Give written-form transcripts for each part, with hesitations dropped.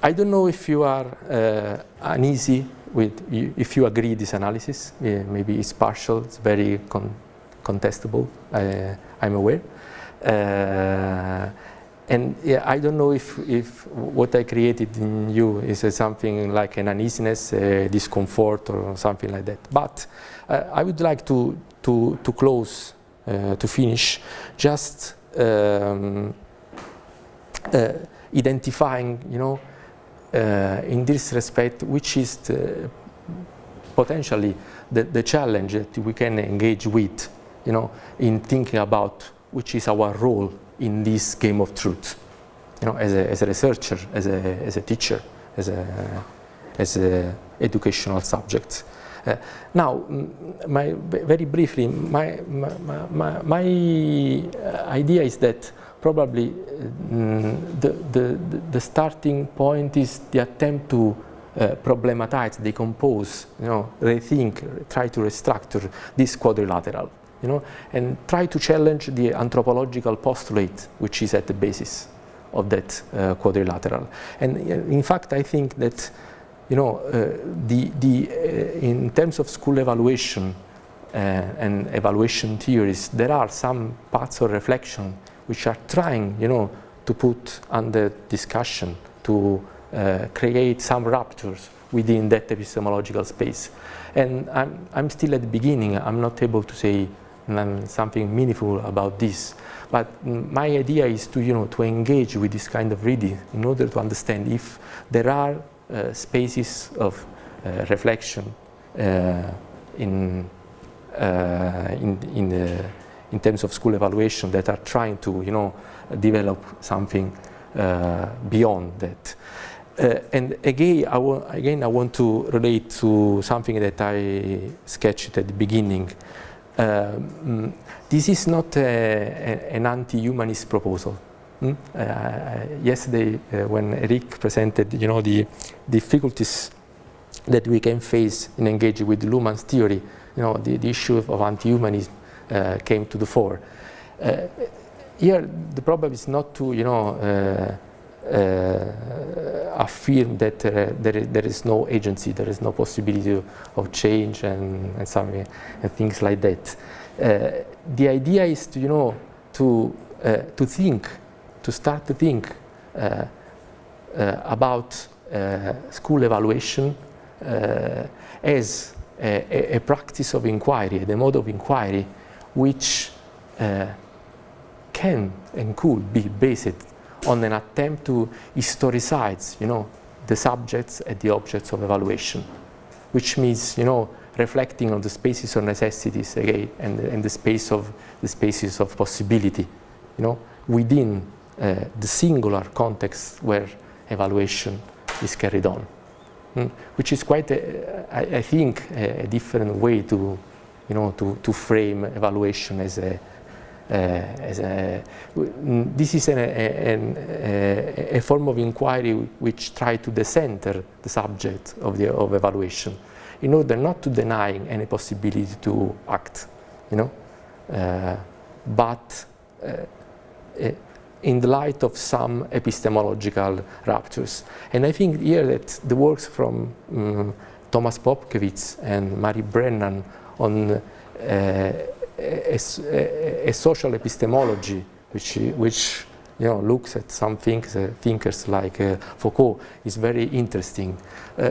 I don't know if you are uneasy with, if you agree this analysis. Maybe it's partial, it's very contestable, I'm aware. And yeah, I don't know if what I created in you is something like an uneasiness, discomfort, or something like that. But I would like to close, to finish, just identifying, in this respect, which is potentially the challenge that we can engage with, in thinking about which is our role in this game of truth, as a researcher, as a teacher, as a educational subject. Now, very briefly, my idea is that probably the starting point is the attempt to problematize, decompose, rethink, try to restructure this quadrilateral, and try to challenge the anthropological postulate which is at the basis of that quadrilateral. And in fact, I think that in terms of school evaluation and evaluation theories, there are some paths of reflection which are trying, to put under discussion, to create some ruptures within that epistemological space. And I'm still at the beginning. I'm not able to say something meaningful about this. But my idea is to, to engage with this kind of reading in order to understand if there are spaces of reflection in terms of school evaluation that are trying to, develop something beyond that. And again, I want to relate to something that I sketched at the beginning. This is not an anti-humanist proposal. Yesterday, when Eric presented, the difficulties that we can face in engaging with Luhmann's theory, the issue of anti-humanism came to the fore. Here, the problem is not to, affirm that there is no agency, there is no possibility of change and something and things like that. The idea is to, to think, to start to think about school evaluation as a practice of inquiry, the mode of inquiry, which can and could be based on an attempt to historicize, the subjects and the objects of evaluation, which means, reflecting on the spaces of necessities again, and the spaces of possibility, within the singular context where evaluation is carried on, which is quite, I think, a different way to, to frame evaluation as a. This is a form of inquiry which tries to decenter the subject of evaluation, in order not to deny any possibility to act, but in the light of some epistemological ruptures. And I think here that the works from Thomas Popkewitz and Mary Brennan on a social epistemology, which looks at some things, thinkers like Foucault, is very interesting.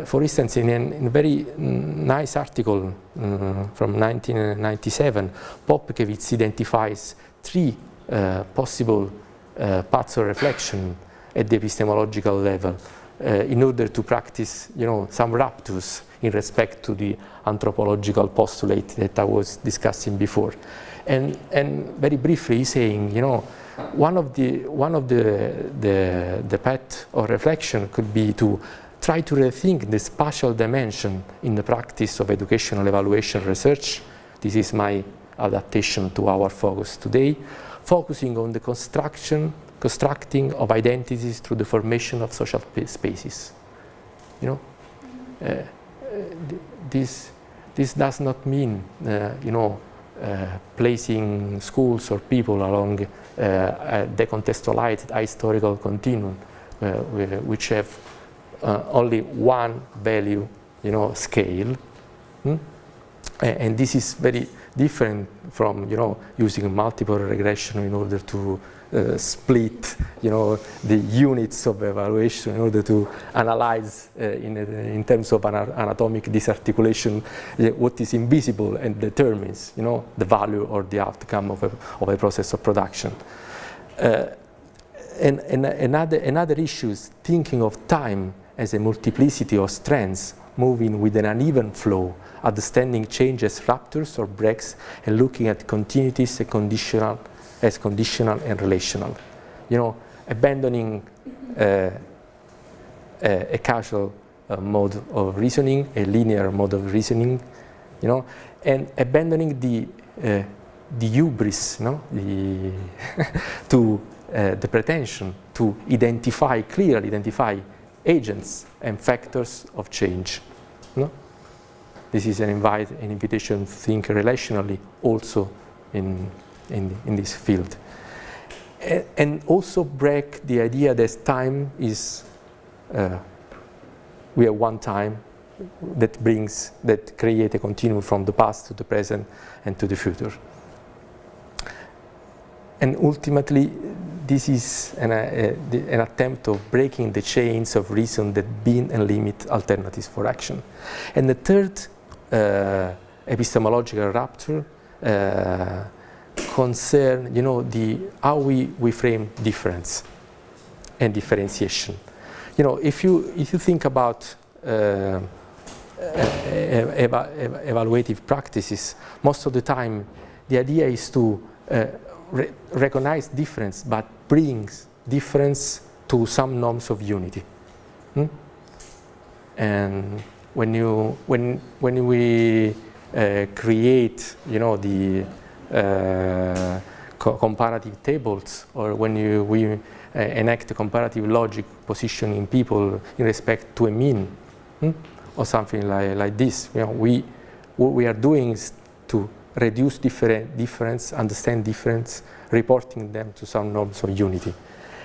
For instance, in a very nice article from 1997, Popkewitz identifies three possible paths of reflection at the epistemological level in order to practice, some raptus in respect to the anthropological postulate that I was discussing before. And very briefly, he's saying, one of the path of reflection could be to try to rethink the spatial dimension in the practice of educational evaluation research. This is my adaptation to our focus today, focusing on the constructing of identities through the formation of social spaces. This does not mean, placing schools or people along a decontextualized historical continuum, which have only one value, scale. And this is very different from, using multiple regression in order to split, the units of evaluation in order to analyze in terms of anatomic disarticulation what is invisible and determines, the value or the outcome of a process of production. And another issue is thinking of time as a multiplicity of strands moving with an uneven flow, understanding change as ruptures or breaks, and looking at continuities as conditional and relational. Abandoning a causal mode of reasoning, a linear mode of reasoning, and abandoning the hubris, to the pretension to clearly identify agents and factors of change. This is an invitation to think relationally also in this field. And also break the idea that time is, we have one time that creates a continuum from the past to the present and to the future. And ultimately, this is an attempt of breaking the chains of reason that bind and limit alternatives for action. And the third epistemological rupture concern, how we frame difference and differentiation. If you think about evaluative practices, most of the time the idea is to recognize difference, but brings difference to some norms of unity. And when we create, the comparative tables, or when we enact comparative logic positioning people in respect to a mean, or something like this, what we are doing is to reduce difference, understand difference, reporting them to some norms of unity.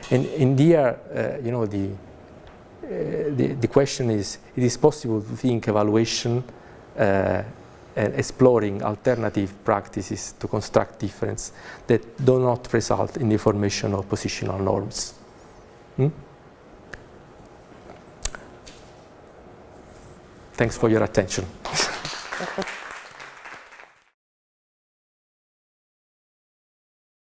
And in here, the question is, it is possible to think evaluation and exploring alternative practices to construct difference that do not result in the formation of positional norms. Thanks for your attention.